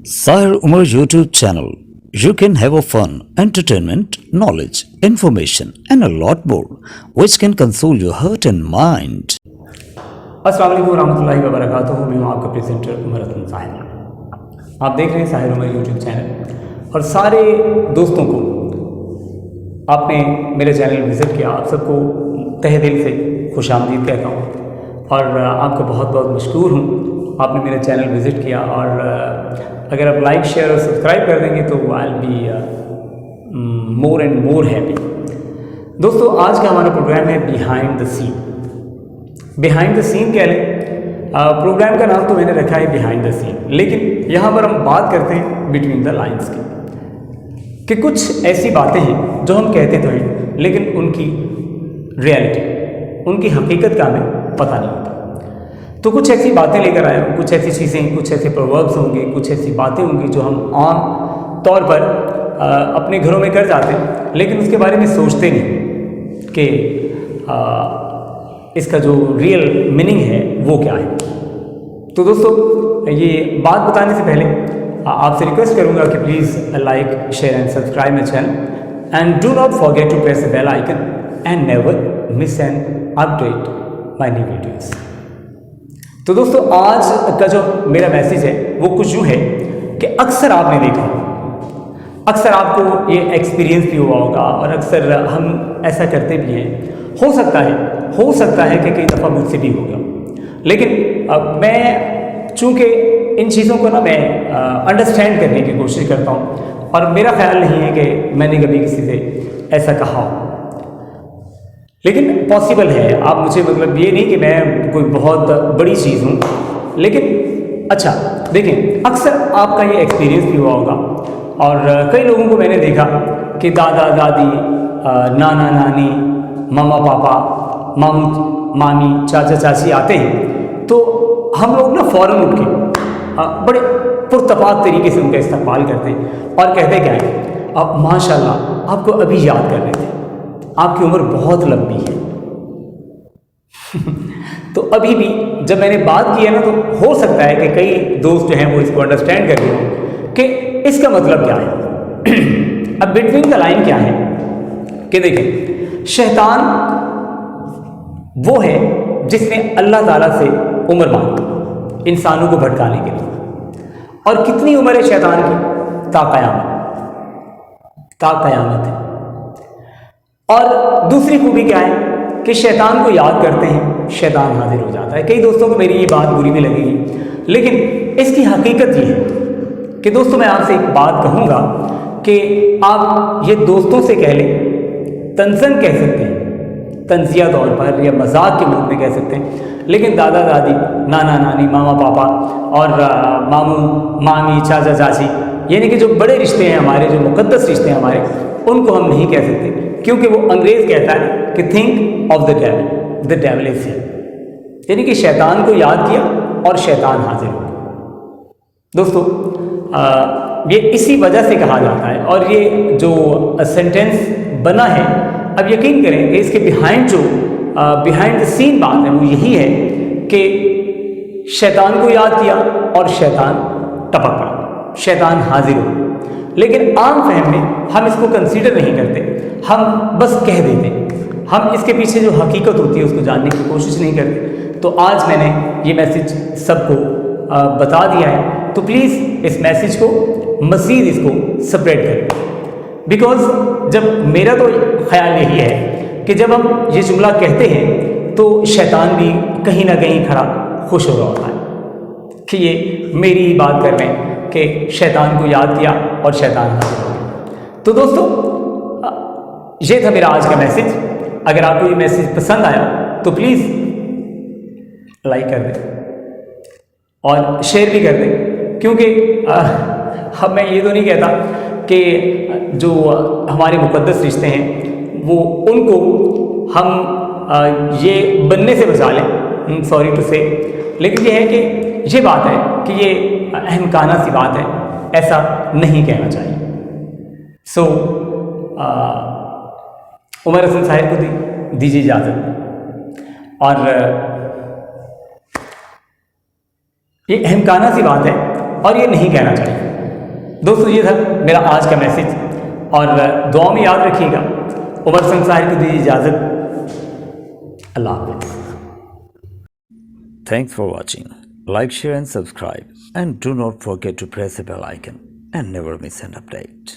Sahir Umar YouTube channel. You can have a fun, entertainment, knowledge, information, and a lot more, which can console your heart and mind. अस्सलाम वालेकुम रहमतुल्लाहि व बरकातुहू। मैं हूँ आपका presenter Umar Hasan Sahir. आप देख रहे हैं साहिर उमर यूट्यूब चैनल और सारे दोस्तों को आपने मेरे चैनल विज़िट किया, आप सबको तहे दिल से खुशामदीद कहता हूँ और आपका बहुत बहुत मशकूर हूँ। आपने मेरा चैनल विज़िट किया और अगर आप लाइक शेयर और सब्सक्राइब कर देंगे तो I will be more and more happy. दोस्तों, आज का हमारा प्रोग्राम है behind the scene. Behind the scene कह लें, प्रोग्राम का नाम तो मैंने रखा है बिहाइंड द सीन, लेकिन यहाँ पर हम बात करते हैं बिटवीन द लाइन्स की कि कुछ ऐसी बातें हैं जो हम कहते तो हैं लेकिन उनकी रियलिटी, उनकी हकीकत का हमें पता नहीं होता। तो कुछ ऐसी बातें लेकर आए हूँ, कुछ ऐसी चीज़ें, कुछ ऐसे प्रोवर्ब्स होंगे, कुछ ऐसी बातें होंगी जो हम आम तौर पर अपने घरों में कर जाते हैं लेकिन उसके बारे में सोचते नहीं कि इसका जो रियल मीनिंग है वो क्या है। तो दोस्तों, ये बात बताने से पहले आपसे रिक्वेस्ट करूंगा कि please like share and subscribe my channel and do not forget to press the bell icon and never miss an update my new videos. तो दोस्तों, आज का जो मेरा मैसेज है वो कुछ यूँ है कि अक्सर आपने देखा, अक्सर आपको ये एक्सपीरियंस भी हुआ होगा और अक्सर हम ऐसा करते भी हैं। हो सकता है कि कई दफ़ा मुझसे भी हो गया, लेकिन मैं चूँकि इन चीज़ों को ना मैं अंडरस्टैंड करने की कोशिश करता हूँ और मेरा ख्याल नहीं है कि मैंने कभी किसी से ऐसा कहा हो, लेकिन पॉसिबल है। आप मुझे मतलब ये नहीं कि मैं कोई बहुत बड़ी चीज़ हूँ, लेकिन अच्छा देखें, अक्सर आपका ये एक्सपीरियंस भी हुआ होगा और कई लोगों को मैंने देखा कि दादा दादी, नाना नानी, मामा पापा, मामू मामी, चाचा चाची आते हैं तो हम लोग ना फ़ौरन उठ के बड़े पुरतपाक तरीके से उनका इस्तकबाल करते हैं और कहते क्या है, आप माशाल्लाह आपको अभी याद कर रहे थे, आपकी उम्र बहुत लंबी है। तो अभी भी जब मैंने बात की है ना, तो हो सकता है कि कई दोस्त जो हैं वो इसको अंडरस्टैंड कर रहे हो कि इसका मतलब क्या है। अब बिटवीन द लाइन क्या है कि देखें, शैतान वो है जिसने अल्लाह ताला से उम्र मांगी इंसानों को भटकाने के लिए। और कितनी उम्र है शैतान की? ता क़यामत है। और दूसरी खूबी क्या है कि शैतान को याद करते हैं, शैतान हाजिर हो जाता है। कई दोस्तों को मेरी ये बात बुरी भी लगेगी, लेकिन इसकी हकीकत ये है कि दोस्तों, मैं आपसे एक बात कहूँगा कि आप ये दोस्तों से कह लें, तंज़न कह सकते हैं, तंज़िया तौर पर या मजाक के मूड में कह सकते हैं, लेकिन दादा दादी, नाना नानी, मामा पापा और मामू मामी, चाचा चाची, यानी कि जो बड़े रिश्ते हैं हमारे, जो मुक़द्दस रिश्ते हैं हमारे, उनको हम नहीं कह सकते, क्योंकि वो अंग्रेज़ कहता है कि think of the devil is here, यानी कि शैतान को याद किया और शैतान हाजिर हो गया। दोस्तों, ये इसी वजह से कहा जाता है और ये जो सेंटेंस बना है, अब यकीन करें कि इसके बिहाइंड द सीन बात है वो यही है कि शैतान को याद किया और शैतान टपक पड़ा, शैतान हाजिर हो। लेकिन आम फहम में हम इसको कंसीडर नहीं करते, हम बस कह देते, हम इसके पीछे जो हकीकत होती है उसको जानने की कोशिश नहीं करते। तो आज मैंने ये मैसेज सबको बता दिया है, तो प्लीज़ इस मैसेज को मज़ीद इसको स्प्रेड करें, बिकॉज़ जब मेरा तो ख्याल यही है कि जब हम ये जुमला कहते हैं तो शैतान भी कहीं ना कहीं खड़ा खुश हो रहा होता है कि ये मेरी ही बात कर रहे हैं कि शैतान को याद किया और शैतान हाजिर हो गया। तो दोस्तों, ये था मेरा आज का मैसेज। अगर आपको ये मैसेज पसंद आया तो प्लीज़ लाइक कर दें और शेयर भी कर दें, क्योंकि अब मैं ये तो नहीं कहता कि जो हमारे मुक़द्दस रिश्ते हैं वो उनको हम ये बनने से बचा लें, सॉरी टू से, लेकिन ये है कि ये बात है कि ये अहमकाना सी बात है, ऐसा नहीं कहना चाहिए। सो उमर हसन साहिर को दीजिए इजाज़त। और ये अहमकाना सी बात है और ये नहीं कहना चाहिए। दोस्तों ये था मेरा आज का मैसेज, और दुआ में याद रखिएगा। उमर संसारी को दीजिए इजाज़त। अल्लाह हाफ़िज़। Thanks for watching. Like, share and subscribe. And do not forget to press the bell icon and never miss an update.